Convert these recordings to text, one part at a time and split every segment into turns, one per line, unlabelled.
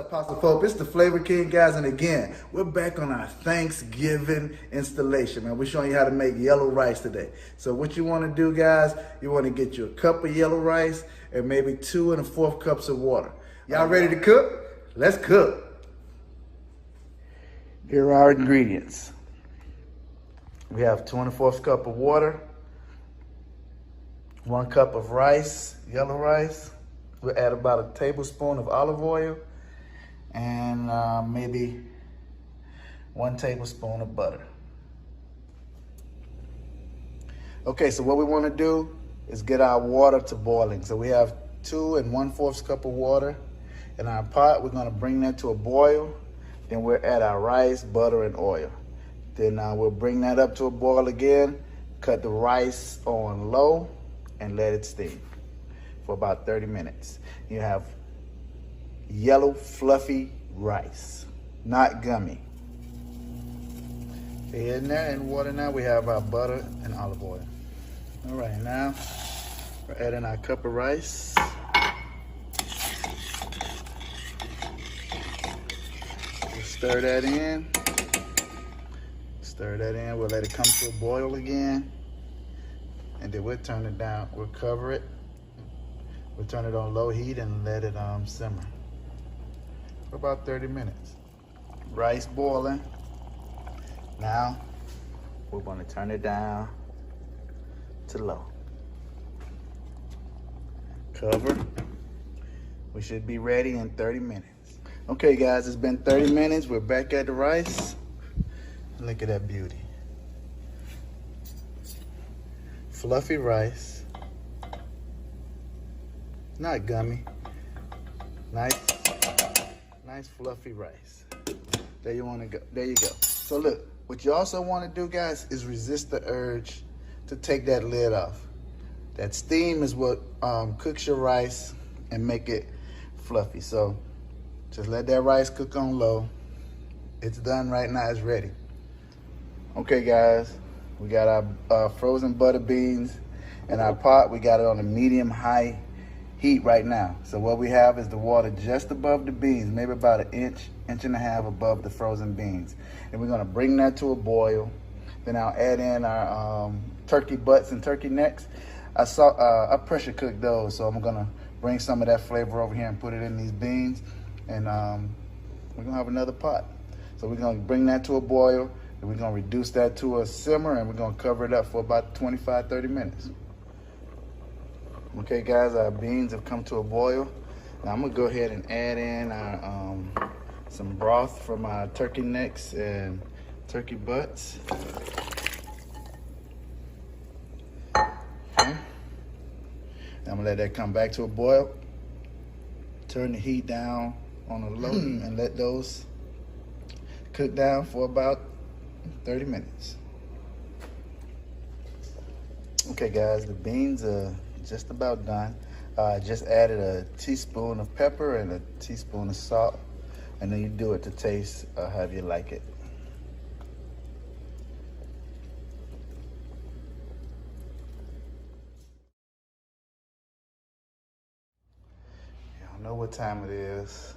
up, Pastor Pope? It's the Flavor King, guys, and again, we're back on our Thanksgiving installation, man. We're showing you how to make yellow rice today. So what you want to do, guys, you want to get you a cup of yellow rice and maybe 2 1/4 cups of water. Y'all ready to cook? Let's cook. Here are our ingredients. We have 2 1/4 cup of water, 1 cup of rice, yellow rice. We'll add about a tablespoon of olive oil and maybe 1 tablespoon of butter. Okay, so what we want to do is get our water to boiling. So we have 2 1/4 cup of water in our pot. We're going to bring that to a boil. Then we'll add our rice, butter, and oil. Then we'll bring that up to a boil again, cut the rice on low, and let it steam for about 30 minutes. You have yellow, fluffy rice, not gummy. Okay, in there, in water now, we have our butter and olive oil. All right, now we're adding our cup of rice. We'll stir that in. Stir that in. We'll let it come to a boil again. And then we'll turn it down. We'll cover it. We'll turn it on low heat and let it simmer for about 30 minutes. Rice boiling. Now we're going to turn it down to low. Cover. We should be ready in 30 minutes. Okay, guys, it's been 30 minutes. We're back at the rice. Look at that beauty. Fluffy rice. Not gummy. Nice fluffy rice. There you want to go. There you go. So look, what you also want to do, guys, is resist the urge to take that lid off. That steam is what cooks your rice and make it fluffy. So just let that rice cook on low. It's done right now. It's ready. Okay, guys, we got our frozen butter beans in our pot. We got it on a medium-high heat right now. So what we have is the water just above the beans, maybe about an inch and a half above the frozen beans. And we're gonna bring that to a boil. Then I'll add in our turkey butts and turkey necks. I pressure cooked those, so I'm gonna bring some of that flavor over here and put it in these beans. And we're gonna have another pot. So we're gonna bring that to a boil, and we're gonna reduce that to a simmer, and we're gonna cover it up for about 25-30 minutes. Okay, guys, our beans have come to a boil. Now I'm gonna go ahead and add in our some broth from our turkey necks and turkey butts. Okay. Now I'm gonna let that come back to a boil. Turn the heat down on a low heat and let those cook down for about 30 minutes. Okay, guys, the beans are just about done. Just added a teaspoon of pepper and a teaspoon of salt, and then you do it to taste however you like it. Y'all know what time it is.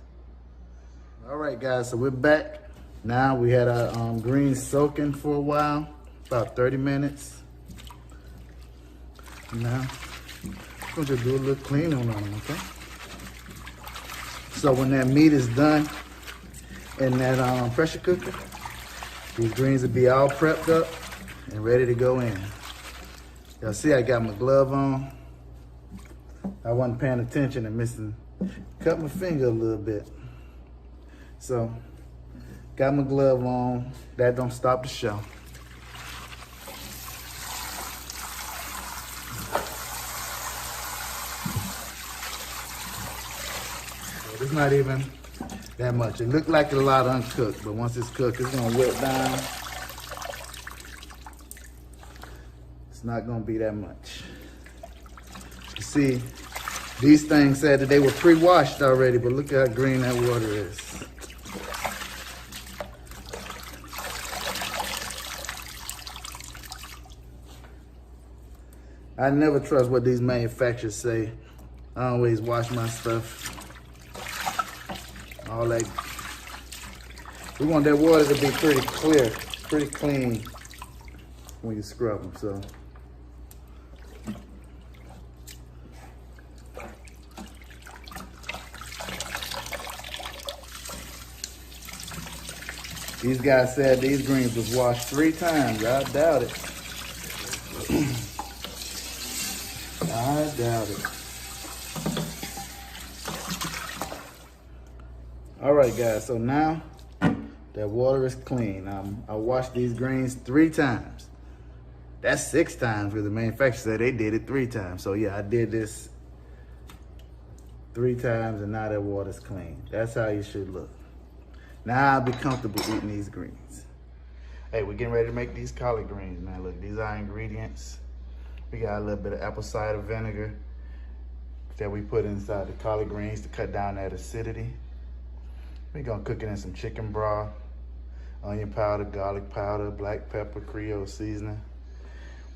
All right, guys, so we're back. Now we had our greens soaking for a while, about 30 minutes. Now, we're gonna do a little cleaning on them, okay? So when that meat is done in that pressure cooker, these greens will be all prepped up and ready to go in. Y'all see I got my glove on. I wasn't paying attention and cut my finger a little bit. So, got my glove on. That don't stop the show. It's not even that much. It looked like a lot uncooked, but once it's cooked, it's gonna wilt down. It's not gonna be that much. You see, these things said that they were pre-washed already, but look how green that water is. I never trust what these manufacturers say. I always wash my stuff. all that. We want that water to be pretty clear, pretty clean when you scrub them, so. These guys said these greens was washed 3 times. I doubt it. I doubt it. All right, guys, so now that water is clean. I washed these greens 3 times. That's 6 times because the manufacturer said they did it 3 times. So yeah, I did this 3 times and now that water's clean. That's how you should look. Now I'll be comfortable eating these greens. Hey, we're getting ready to make these collard greens, man. Look, these are our ingredients. We got a little bit of apple cider vinegar that we put inside the collard greens to cut down that acidity. We're gonna cook it in some chicken broth, onion powder, garlic powder, black pepper, Creole seasoning.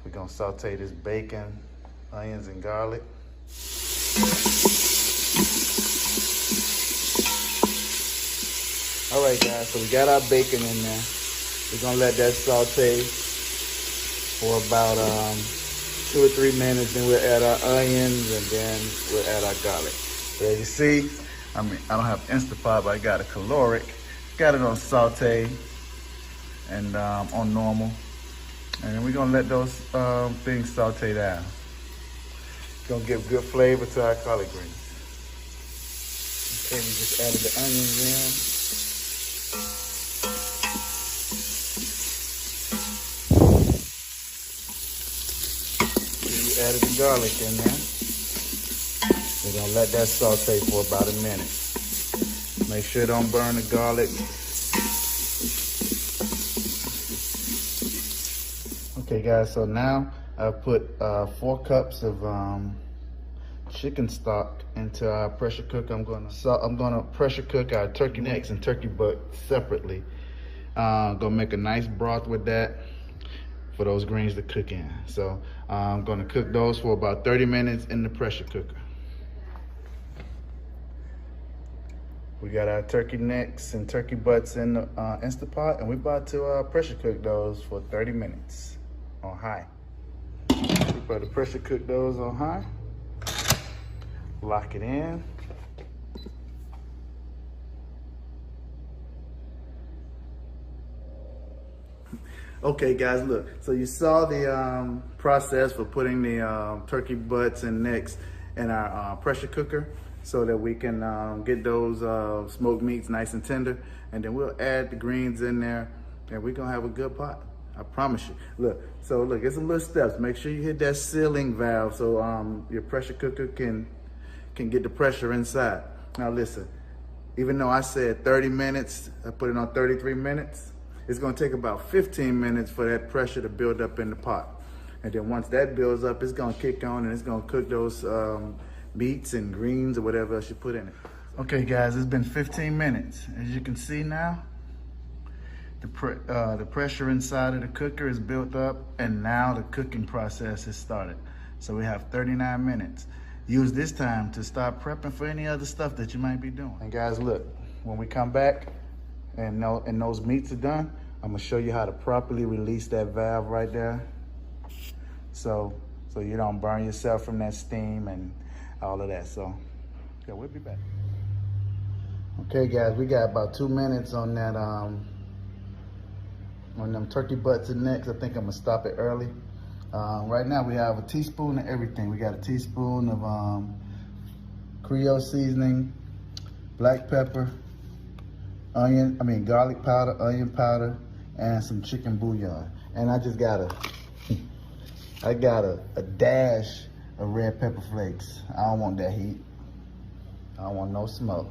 We're gonna saute this bacon, onions, and garlic. All right, guys, so we got our bacon in there. We're gonna let that saute for about 2 or 3 minutes. Then we'll add our onions and then we'll add our garlic. So as you see, I don't have Instapot, but I got a caloric. Got it on saute and on normal. And then we're gonna let those things saute down. Gonna give good flavor to our collard greens. Okay, we just added the onions in. We added the garlic in there. We're gonna let that saute for about a minute. Make sure it don't burn the garlic. Okay, guys, so now I've put 4 cups of chicken stock into our pressure cooker. I'm gonna pressure cook our turkey necks and turkey butt separately. Gonna make a nice broth with that for those greens to cook in. So I'm gonna cook those for about 30 minutes in the pressure cooker. We got our turkey necks and turkey butts in the Instapot, and we're about to pressure cook those for 30 minutes on high. We're about to pressure cook those on high. Lock it in. Okay, guys, look. So you saw the process for putting the turkey butts and necks in our pressure cooker so that we can get those smoked meats nice and tender. And then we'll add the greens in there and we're gonna have a good pot. I promise you. Look, so look, it's some little steps. Make sure you hit that sealing valve so your pressure cooker can get the pressure inside. Now listen, even though I said 30 minutes, I put it on 33 minutes, it's gonna take about 15 minutes for that pressure to build up in the pot. And then once that builds up, it's gonna kick on and it's gonna cook those meats and greens or whatever else you put in it. Okay guys, it's been 15 minutes. As you can see now, the pressure inside of the cooker is built up and now the cooking process has started. So we have 39 minutes. Use this time to start prepping for any other stuff that you might be doing. And guys, look, when we come back and those meats are done, I'm gonna show you how to properly release that valve right there. So you don't burn yourself from that steam and all of that. So yeah, we'll be back. Okay guys, we got about 2 minutes on that on them turkey butts and necks. I think I'm gonna stop it early. Right now we have a teaspoon of everything. We got a teaspoon of Creole seasoning, black pepper, garlic powder, onion powder, and some chicken bouillon. And I just got a dash of red pepper flakes. I don't want that heat. I don't want no smoke.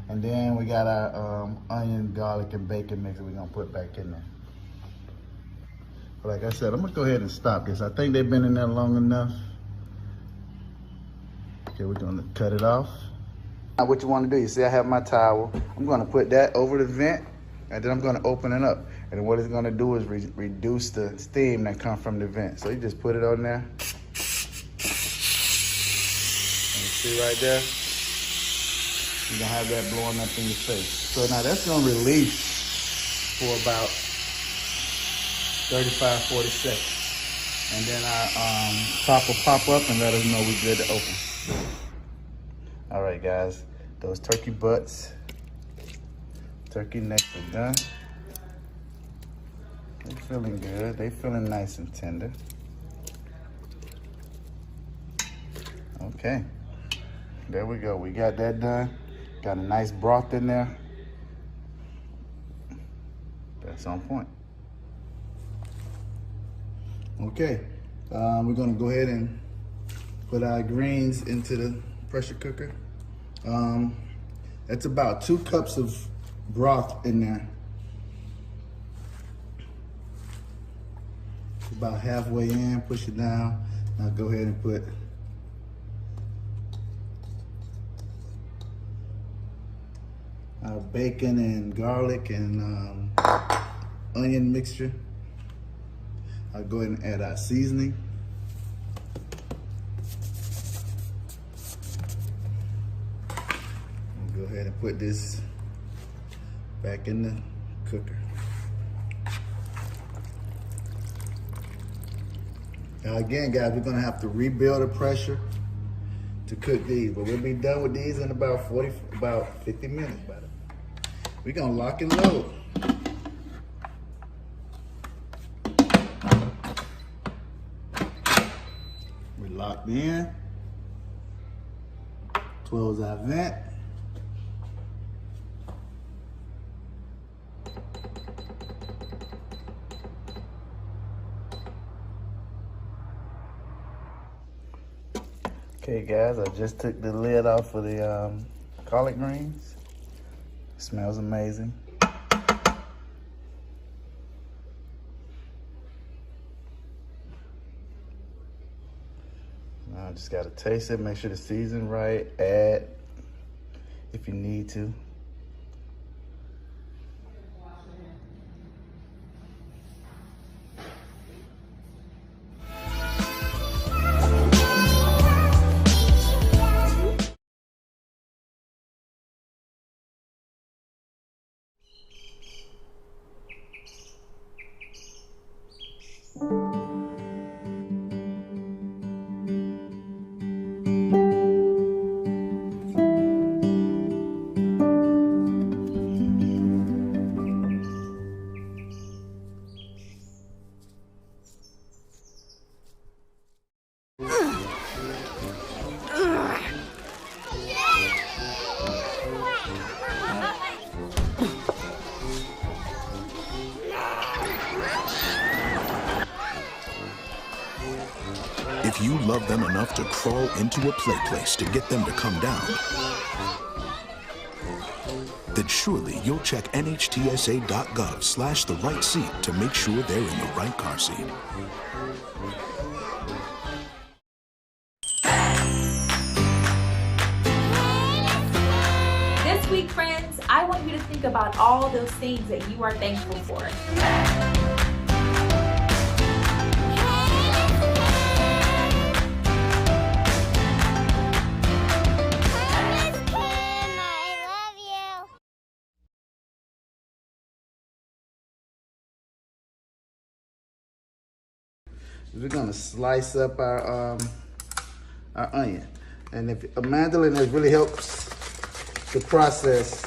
And then we got our onion, garlic, and bacon mix that we're gonna put back in there. But like I said, I'm gonna go ahead and stop this. I think they've been in there long enough. Okay, we're gonna cut it off. Now what you wanna do, you see I have my towel. I'm gonna put that over the vent and then I'm gonna open it up. And then what it's gonna do is reduce the steam that comes from the vent. So you just put it on there. And you see right there? You're gonna have that blowing up in your face. So now that's gonna release for about 35, 40 seconds. And then our top will pop up and let us know we're good to open. All right, guys, those turkey butts, turkey necks are done. They're feeling good. They're feeling nice and tender. Okay, there we go. We got that done. Got a nice broth in there. That's on point. Okay, we're gonna go ahead and put our greens into the pressure cooker. That's about 2 cups of broth in there. About halfway in, push it down. Now go ahead and put our bacon and garlic and onion mixture. I'll go ahead and add our seasoning. And go ahead and put this back in the cooker. Now again, guys, we're gonna have to rebuild the pressure to cook these, but we'll be done with these in about 50 minutes. We're gonna lock and load. We're locked in. Close our vent. Okay, guys, I just took the lid off of the collard greens. Smells amazing. Now I just gotta taste it, make sure the season's right, add if you need to.
If you love them enough to crawl into a play place to get them to come down, then surely you'll check nhtsa.gov/the right seat to make sure they're in the right car seat.
This week, friends, I want you to think about all those things that you are thankful for.
We're gonna slice up our onion, and if a mandolin, it really helps the process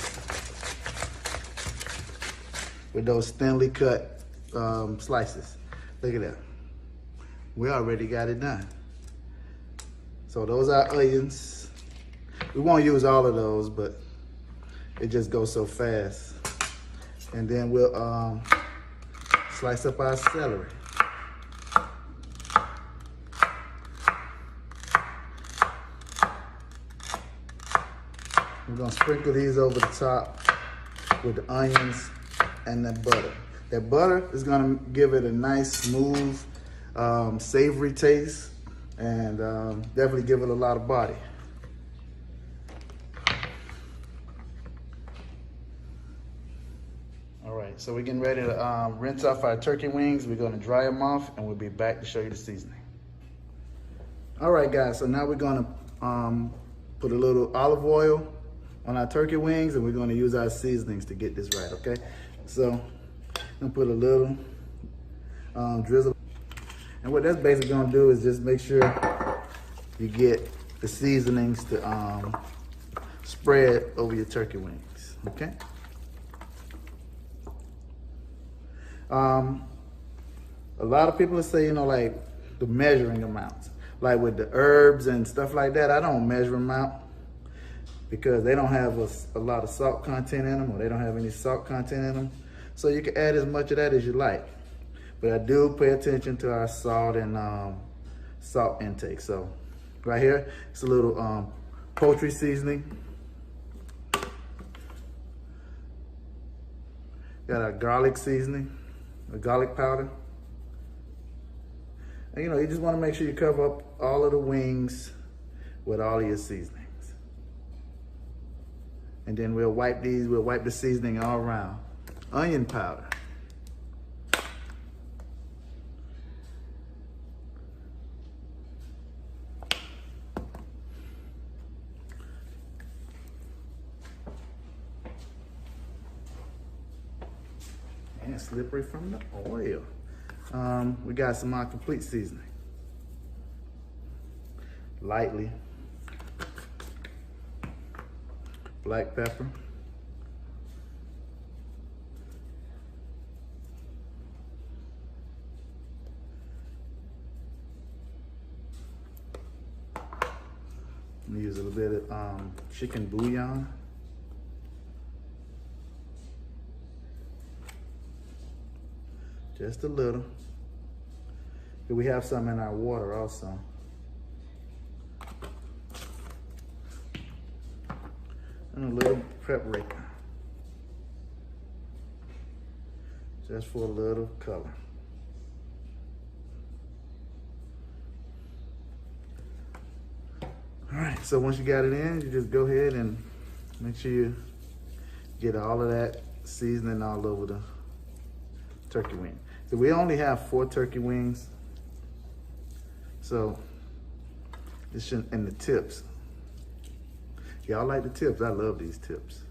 with those thinly cut slices. Look at that. We already got it done. So those are onions. We won't use all of those, but it just goes so fast. And then we'll slice up our celery. We're gonna sprinkle these over the top with the onions and the butter. That butter is gonna give it a nice, smooth, savory taste, and definitely give it a lot of body. All right, so we're getting ready to rinse off our turkey wings. We're gonna dry them off, and we'll be back to show you the seasoning. All right, guys, so now we're gonna put a little olive oil on our turkey wings, and we're gonna use our seasonings to get this right, okay? So I'm gonna put a little drizzle. And what that's basically gonna do is just make sure you get the seasonings to spread over your turkey wings, okay? A lot of people say, you know, like the measuring amounts. Like with the herbs and stuff like that, I don't measure them out because they don't have a lot of salt content in them, or they don't have any salt content in them. So you can add as much of that as you like. But I do pay attention to our salt and salt intake. So right here, it's a little poultry seasoning. Got our garlic seasoning, a garlic powder. And, you know, you just want to make sure you cover up all of the wings with all of your seasonings. And then we'll wipe the seasoning all around. Onion powder. And slippery from the oil. We got some complete seasoning. Lightly. Black pepper. I'm gonna use a little bit of chicken bouillon. Just a little. We have some in our water also. And a little paprika. Just for a little color. All right, so once you got it in, you just go ahead and make sure you get all of that seasoning all over the turkey wing. So we only have 4 turkey wings. So this shouldn't, and the tips. Y'all like the tips? I love these tips.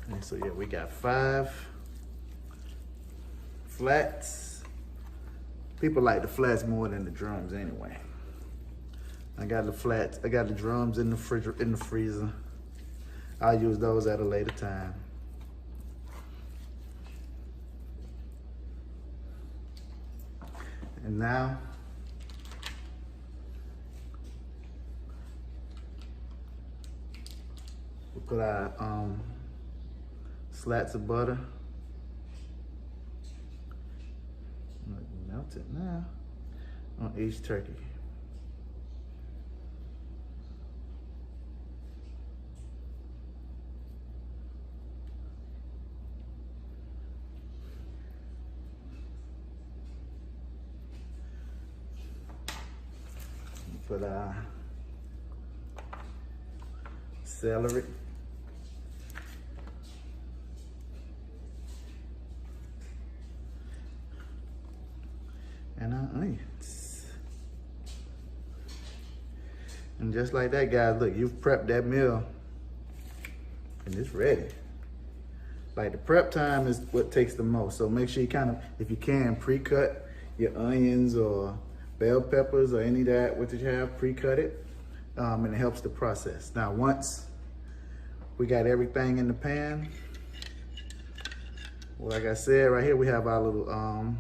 And so yeah, we got 5 flats. People like the flats more than the drums anyway. I got the flats, I got the drums in the freezer. I'll use those at a later time. And now, we'll put our slats of butter. Melt it now on each turkey. Put our celery. And our onions. And just like that, guys, look, you've prepped that meal and it's ready. Like the prep time is what takes the most. So make sure you kind of, if you can, pre-cut your onions or bell peppers or any of that, what you have, pre-cut it, and it helps the process. Now, once we got everything in the pan, well, like I said, right here we have our little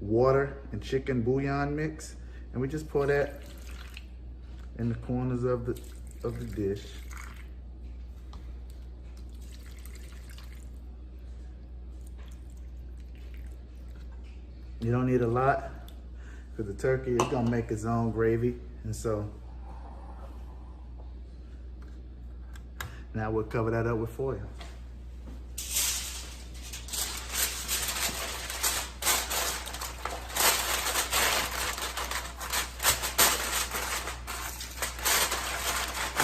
water and chicken bouillon mix, and we just pour that in the corners of the dish. You don't need a lot, because the turkey is gonna make its own gravy, and so now we'll cover that up with foil.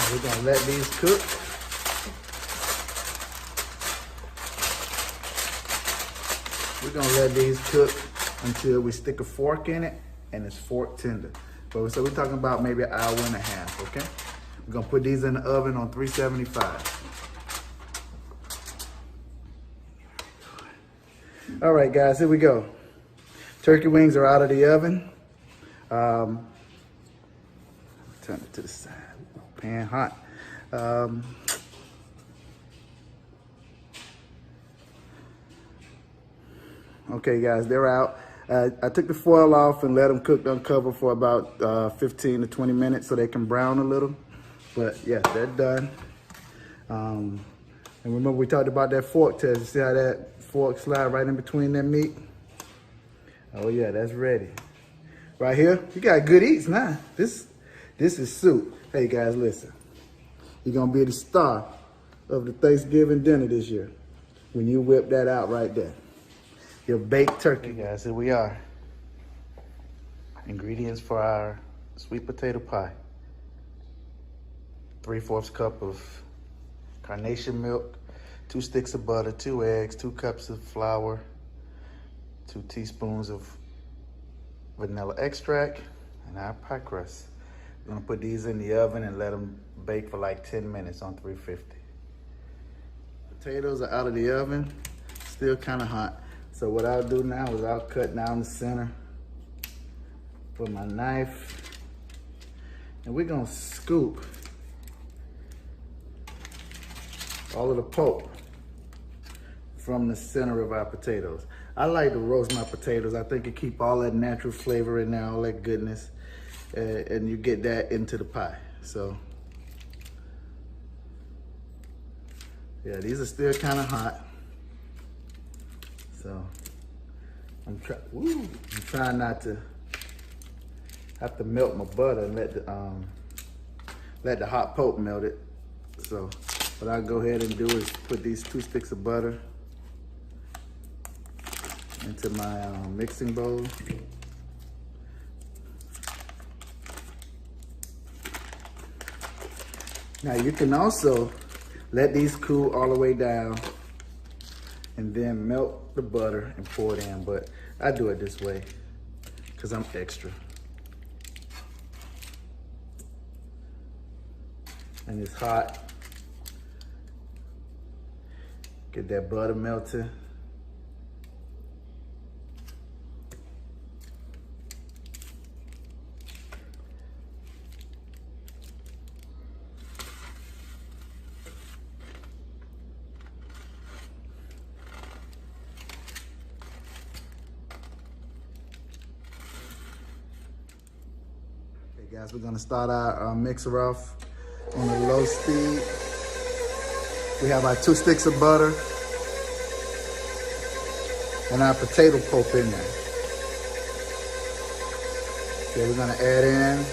We're gonna let these cook. We're gonna let these cook until we stick a fork in it and it's fork tender. But so we're talking about maybe an hour and a half, okay? We're gonna put these in the oven on 375. All right, guys, here we go. Turkey wings are out of the oven. Turn it to the side. Pan hot. Okay, guys, they're out. I took the foil off and let them cook uncover for about 15 to 20 minutes so they can brown a little. But yeah, they're done. And remember we talked about that fork test. You see how that fork slide right in between that meat? Oh yeah, that's ready. Right here, you got good eats now. This is soup. Hey guys, listen. You're gonna be the star of the Thanksgiving dinner this year when you whip that out right there. Your baked turkey. Hey guys, here we are. Ingredients for our sweet potato pie. 3/4 cup of carnation milk, 2 sticks of butter, 2 eggs, 2 cups of flour, 2 teaspoons of vanilla extract, and our pie crust. We're gonna put these in the oven and let them bake for like 10 minutes on 350. Potatoes are out of the oven, still kind of hot. So what I'll do now is I'll cut down the center with my knife, and we're gonna scoop all of the pulp from the center of our potatoes. I like to roast my potatoes. I think it keep all that natural flavor in there, all that goodness, and you get that into the pie. So yeah, these are still kind of hot. So I'm trying not to have to melt my butter and let the hot pulp melt it. So what I'll go ahead and do is put these 2 sticks of butter into my mixing bowl. Now you can also let these cool all the way down and then melt the butter and pour it in, but I do it this way because I'm extra. And it's hot. Get that butter melted. Okay guys, we're gonna start our mixer off on a low speed. We have our 2 sticks of butter and our potato pulp in there. Okay, we're gonna add in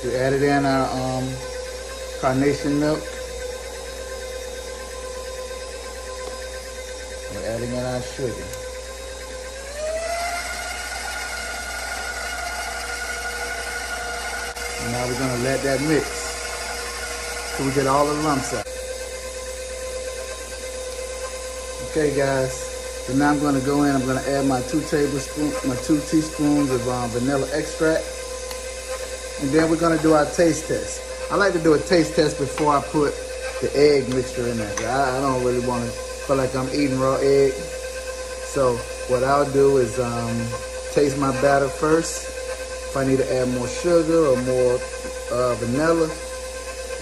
we added in our carnation milk. We're adding in our sugar. And now we're gonna let that mix so we get all the lumps out. Okay guys, so now I'm gonna go in, I'm gonna add my 2 teaspoons of vanilla extract. And then we're gonna do our taste test. I like to do a taste test before I put the egg mixture in there. I don't really wanna feel like I'm eating raw egg. So what I'll do is taste my batter first. If I need to add more sugar or more vanilla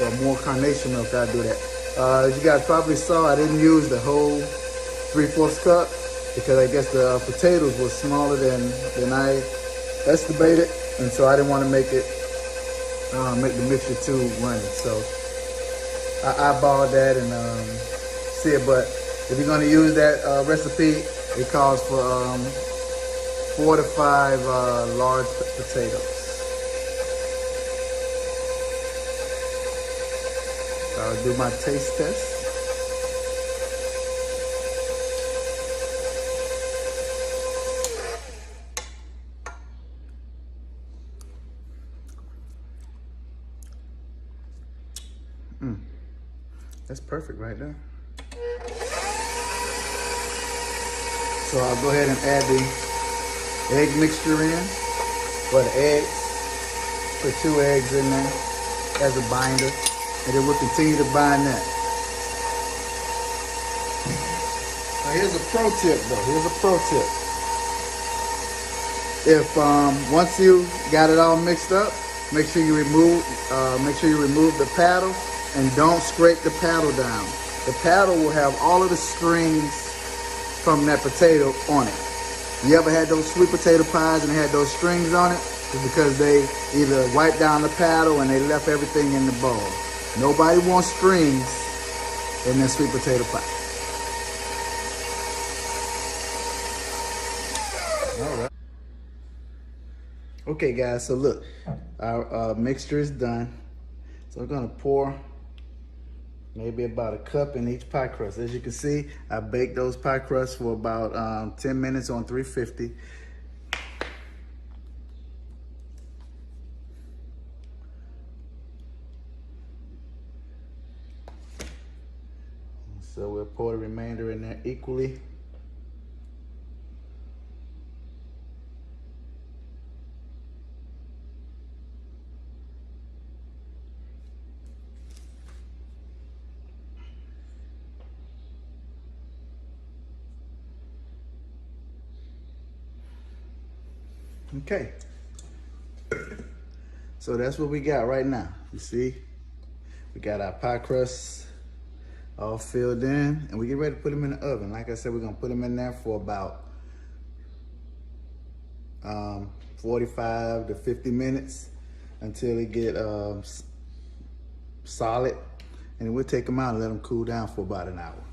or more carnation milk, I'll do that. As you guys probably saw, I didn't use the whole 3/4 cup because I guess the potatoes were smaller than I estimated, and so I didn't want to make the mixture too runny. So I eyeballed that and see it. But if you're going to use that recipe, it calls for 4 to 5 large potatoes. So I'll do my taste test. That's perfect right there. So I'll go ahead and add the egg mixture in for the eggs. Put 2 eggs in there as a binder, and then we'll continue to bind that. Now here's a pro tip though, here's a pro tip. If once you got it all mixed up, make sure you remove the paddle and don't scrape the paddle down. The paddle will have all of the strings from that potato on it. You ever had those sweet potato pies and they had those strings on it? It's because they either wiped down the paddle and they left everything in the bowl. Nobody wants strings in their sweet potato pie. All right. Okay guys, so look, our mixture is done. So we're gonna pour maybe about a cup in each pie crust. As you can see, I baked those pie crusts for about 10 minutes on 350. So we'll pour the remainder in there equally. Okay, so that's what we got right now. You see, we got our pie crusts all filled in, and we get ready to put them in the oven. Like I said, we're gonna put them in there for about 45 to 50 minutes until they get solid, and then we'll take them out and let them cool down for about an hour.